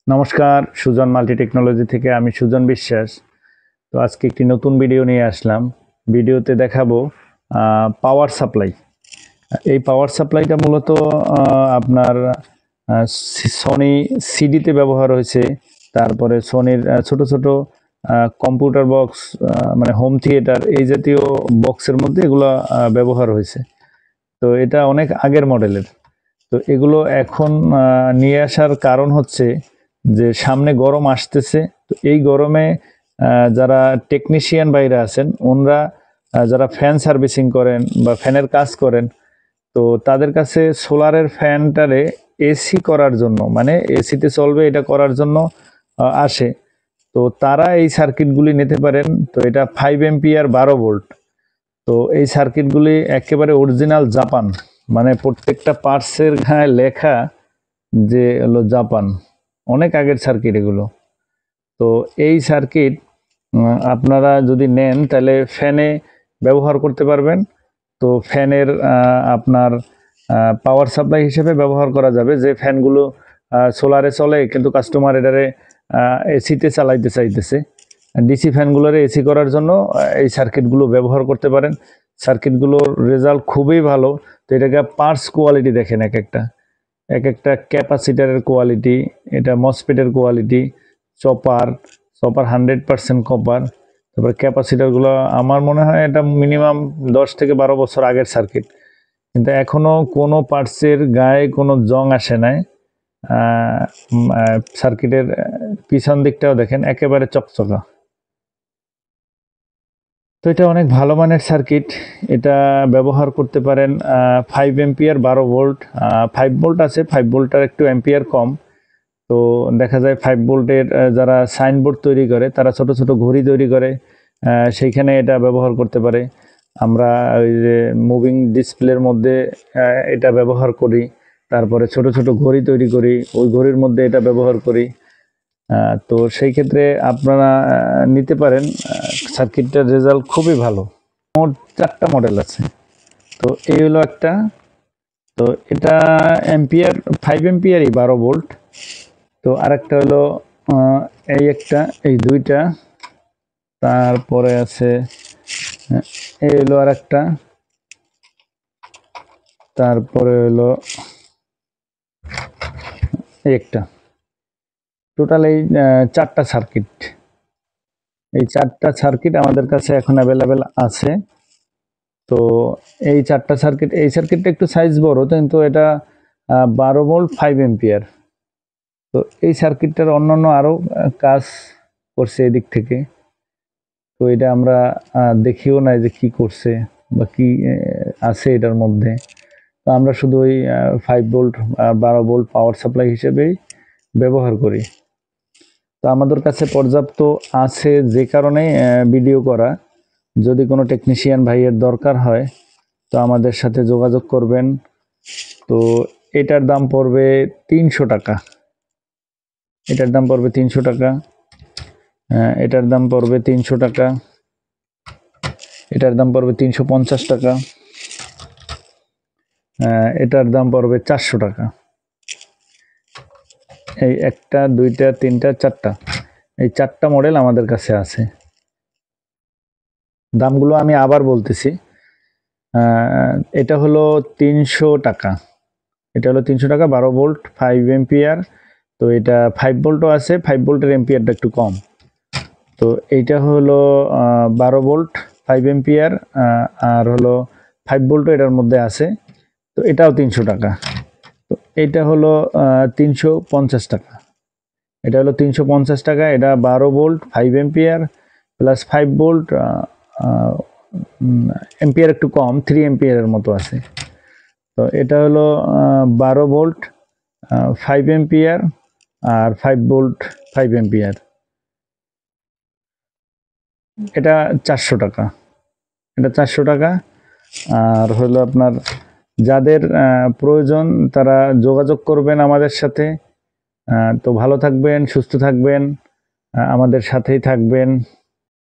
নমস্কার, Sujan multi technology থেকে আমি সুজন বিশ্বাস। তো আজকে একটি নতুন ভিডিও নিয়ে আসলাম। ভিডিওতে দেখাবো পাওয়ার সাপ্লাই। এই পাওয়ার সাপ্লাইটা মূলত আপনার সনি সিডিতে ব্যবহার হয়েছে। তারপরে সনির ছোট ছোট কম্পিউটার বক্স, মানে হোম থিয়েটার, এই জাতীয় বক্সের মধ্যে এগুলো ব্যবহার হয়েছে। তো এটা অনেক আগের মডেলের। তো এগুলো এখন নিয়ে আসার কারণ হচ্ছে যে সামনে গরম আসতেছে। তো এই গরমে যারা টেকনিশিয়ান ভাইরা আছেন, ওনারা যারা ফ্যান সার্ভিসিং করেন বা ফ্যানের কাজ করেন, তো তাদের কাছে সোলারের ফ্যানটারে এসি করার জন্য, মানে এসিতে চলবে এটা করার জন্য আসে। তো তারা এই সার্কিটগুলি নিতে পারেন। তো এটা 5 এম্পিয়ার 12 ভোল্ট। তো এই সার্কিটগুলি একেবারে অরিজিনাল জাপান, মানে প্রত্যেকটা পার্টসের গায়ে লেখা যে হলো জাপান। অনেক আগের সার্কিট এগুলো। তো এই সার্কিট আপনারা যদি নেন তাহলে ফ্যানে ব্যবহার করতে পারবেন। তো ফ্যানের আপনার পাওয়ার সাপ্লাই হিসেবে ব্যবহার করা যাবে। যে ফ্যানগুলো সোলারে চলে কিন্তু কাস্টমার এটারে এসিতে চালাইতে চাইতেছে, ডিসি ফ্যানগুলোরে এসি করার জন্য এই সার্কিটগুলো ব্যবহার করতে পারেন। সার্কিটগুলোর রেজাল্ট খুবই ভালো। তো এটাকে পার্টস কোয়ালিটি দেখেন, এক একটা ক্যাপাসিটারের কোয়ালিটি, এটা মসফেটের কোয়ালিটি, চপার 100% কপার। তারপরে ক্যাপাসিটারগুলো আমার মনে হয় এটা মিনিমাম 10 থেকে 12 বছর আগের সার্কিট, কিন্তু এখনো কোনো পার্টসের গায়ে কোনো জং আসে নাই। সার্কিটের পিছন দিকটাও দেখেন, একেবারে চকচকা। তো এটা অনেক ভালো মানের সার্কিট। এটা ব্যবহার করতে পারেন 5 এম্পিয়ার 12 ভোল্ট। 5 ভোল্ট আছে, 5 ভোল্টের একটু এম্পিয়ার কম। তো দেখা যায় 5 ভোল্টের যারা সাইনবোর্ড তৈরি করে, তারা ছোট ছোট ঘড়ি তৈরি করে, সেইখানে এটা ব্যবহার করতে পারে। আমরা ওই যে মুভিং ডিসপ্লের মধ্যে এটা ব্যবহার করি। তারপরে ছোট ছোট ঘড়ি তৈরি করি, ওই ঘড়ির মধ্যে এটা ব্যবহার করি। তো সেই ক্ষেত্রে আপনারা নিতে পারেন। সার্কিটটার রেজাল্ট খুবই ভালো। মোট 4টা মডেল আছে। তো এই হলো একটা। তো এটা এম্পিয়ার 5 এম্পিয়ারই 12 ভোল্ট। তো আরেকটা হলো এই একটা, এই দুইটা। তারপরে আছে এই হলো আরেকটা। তারপরে হলো এই একটা। টোটাল এই 4টা সার্কিট। এই 4টা সার্কিট আমাদের কাছে এখন অ্যাভেলেবেল আছে। তো এই 4টা সার্কিট, এই সার্কিটটা একটু সাইজ বড়, কিন্তু এটা 12 ভোল্ট 5 এম্পিয়ার। তো এই সার্কিটটার অন্যান্য আরও কাজ করছে এদিক থেকে। তো এটা আমরা দেখিও নাই যে কি করছে বা কি আছে এটার মধ্যে। তো আমরা শুধু ওই 5 ভোল্ট 12 ভোল্ট পাওয়ার সাপ্লাই হিসেবেই ব্যবহার করি। তো আমাদের কাছে পর্যাপ্ত আছে, যে কারণে ভিডিও করা। যদি কোনো টেকনিশিয়ান ভাইয়ের দরকার হয় তো আমাদের সাথে যোগাযোগ করবেন। তো এটার দাম পড়বে 300 টাকা। এটার দাম পড়বে 300 টাকা। এটার দাম পড়বে 300 টাকা। এটার দাম পড়বে 350 টাকা। এটার দাম পড়বে 400 টাকা। এই একটা, দুইটা, তিনটা, 4টা, এই 4টা মডেল আমাদের কাছে আছে। দামগুলো আমি আবার বলতেছি। এটা হলো 300 টাকা। এটা হলো 300 টাকা, 12 ভোল্ট 5 এম্পিয়ার। তো এটা 5 ভোল্টও আছে, 5 ভোল্টের এম্পিয়ারটা একটু কম। তো এইটা হলো 12 ভোল্ট 5 এম্পিয়ার, আর হলো 5 ভোল্টও এটার মধ্যে আছে। তো এটাও 300 টাকা। তো এটা হলো 350 টাকা। এটা হলো 350 টাকা। এটা 12 volt 5 ampere plus 5 volt, ampere একটু কম, 3 এম্পিয়ারের মতো আছে। তো এটা হলো 12 ভোল্ট 5 এম্পিয়ার আর 5 ভোল্ট 5 এম্পিয়ার। এটা 400 টাকা। এটা 400 টাকা। আর হলো আপনার যাদের প্রয়োজন তারা যোগাযোগ করবেন আমাদের সাথে। তো ভালো থাকবেন, সুস্থ থাকবেন, আমাদের সাথেই থাকবেন।